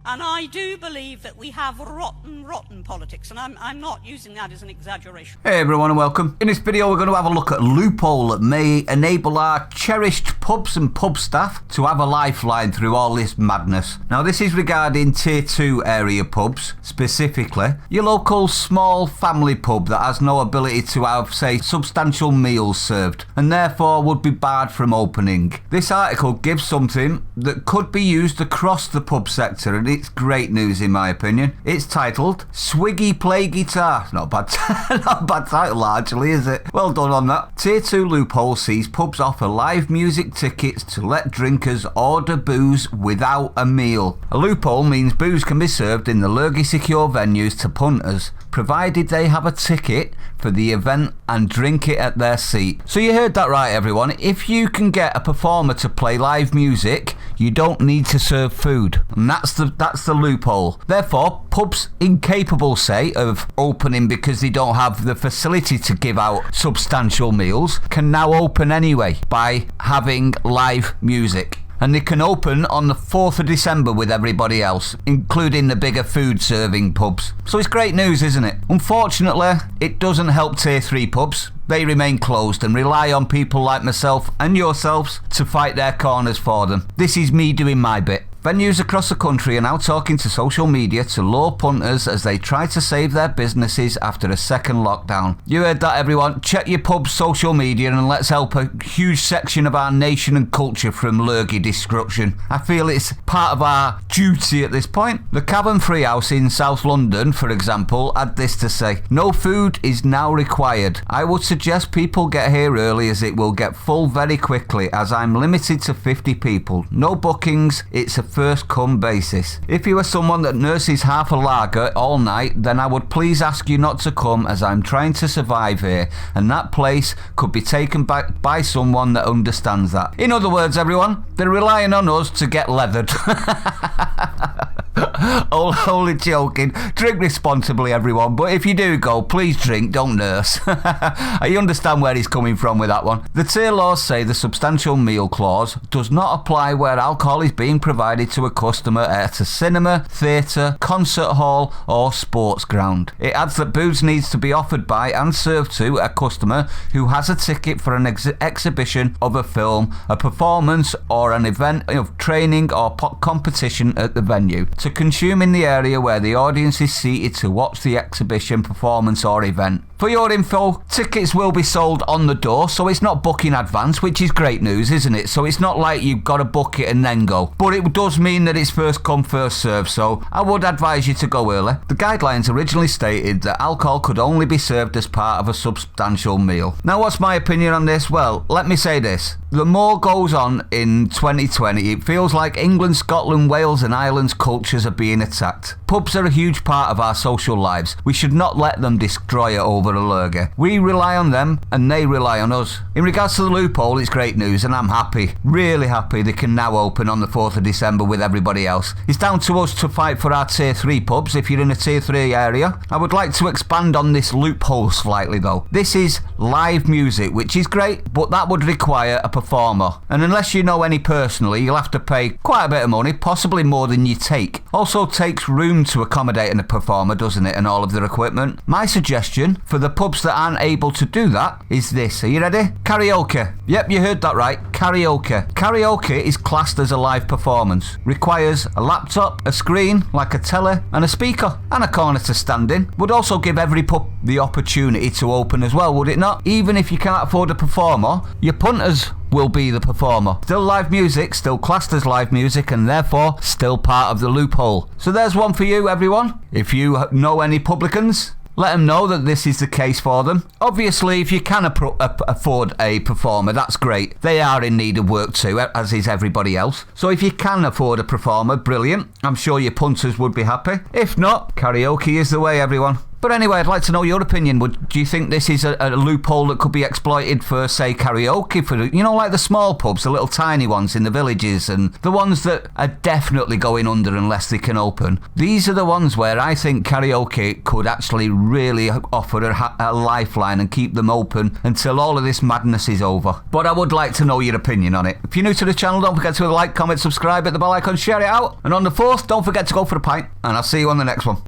And I do believe that we have rotten politics, and I'm not using that as an exaggeration. Hey everyone and welcome. In this video we're going to have a look at a loophole that may enable our cherished pubs and pub staff to have a lifeline through all this madness. Now this is regarding tier 2 area pubs, specifically your local small family pub that has no ability to have, say, substantial meals served and therefore would be barred from opening. This article gives something that could be used across the pub sector, and it's great news in my opinion. It's titled Swiggy Play Guitar. Not bad, not a bad title largely, is it? Well done on that. Tier 2 loophole sees pubs offer live music tickets to let drinkers order booze without a meal. A loophole means booze can be served in the lurgy secure venues to punters, provided they have a ticket for the event and drink it at their seat. So you heard that right everyone. If you can get a performer to play live music, you don't need to serve food. And that's the loophole. Therefore, pubs incapable, say, of opening because they don't have the facility to give out substantial meals can now open anyway by having live music. And they can open on the 4th of December with everybody else, including the bigger food serving pubs. So it's great news, isn't it? Unfortunately, it doesn't help tier 3 pubs. They remain closed and rely on people like myself and yourselves to fight their corners for them. This is me doing my bit. Venues across the country are now talking to social media to lure punters as they try to save their businesses after a second lockdown. You heard that everyone. Check your pub's social media and let's help a huge section of our nation and culture from lurgy destruction. I feel it's part of our duty at this point. The Cavern Free House in South London, for example, had this to say: no food is now required. I would suggest people get here early as it will get full very quickly as I'm limited to 50 people. No bookings, it's a first come basis. If you are someone that nurses half a lager all night, then I would please ask you not to come as I'm trying to survive here and that place could be taken back by someone that understands that. In other words everyone, they're relying on us to get leathered. Only joking. Drink responsibly everyone, but if you do go, please drink, don't nurse. I understand where he's coming from with that one. The tier laws say the substantial meal clause does not apply where alcohol is being provided to a customer at a cinema, theatre, concert hall or sports ground. It adds that booze needs to be offered by and served to a customer who has a ticket for an exhibition of a film, a performance or an event of training or competition at the venue, to consume in the area where the audience is seated to watch the exhibition, performance or event. For your info, tickets will be sold on the door, so it's not book in advance, which is great news, isn't it? So it's not like you've got to book it and then go. But it does mean that it's first come, first served, so I would advise you to go early. The guidelines originally stated that alcohol could only be served as part of a substantial meal. Now, what's my opinion on this? Well, let me say this. The more goes on in 2020, it feels like England, Scotland, Wales and Ireland's cultures are being attacked. Pubs are a huge part of our social lives. We should not let them destroy it over a lurgy. We rely on them and they rely on us. In regards to the loophole, it's great news and I'm happy, really happy they can now open on the 4th of December with everybody else. It's down to us to fight for our tier 3 pubs if you're in a tier 3 area. I would like to expand on this loophole slightly though. This is live music, which is great, but that would require a performer. And unless you know any personally, you'll have to pay quite a bit of money, possibly more than you take. Also takes room to accommodate a performer, doesn't it, and all of their equipment. My suggestion for the pubs that aren't able to do that is this. Are you ready? Karaoke. Yep, you heard that right. Karaoke. Karaoke is classed as a live performance. Requires a laptop, a screen, like a telly, and a speaker, and a corner to stand in. Would also give every pub the opportunity to open as well, would it not? Even if you can't afford a performer, your punters will be the performer. Still live music, still classed as live music, and therefore still part of the loophole. So there's one for you, everyone. If you know any publicans, let them know that this is the case for them. Obviously, if you can afford a performer, that's great. They are in need of work too, as is everybody else. So if you can afford a performer, brilliant. I'm sure your punters would be happy. If not, karaoke is the way, everyone. But anyway, I'd like to know your opinion. Do you think this is a loophole that could be exploited for, say, karaoke? For, like the small pubs, the little tiny ones in the villages, and the ones that are definitely going under unless they can open. These are the ones where I think karaoke could actually really offer a lifeline and keep them open until all of this madness is over. But I would like to know your opinion on it. If you're new to the channel, don't forget to like, comment, subscribe, hit the bell icon, share it out. And on the 4th, don't forget to go for a pint. And I'll see you on the next one.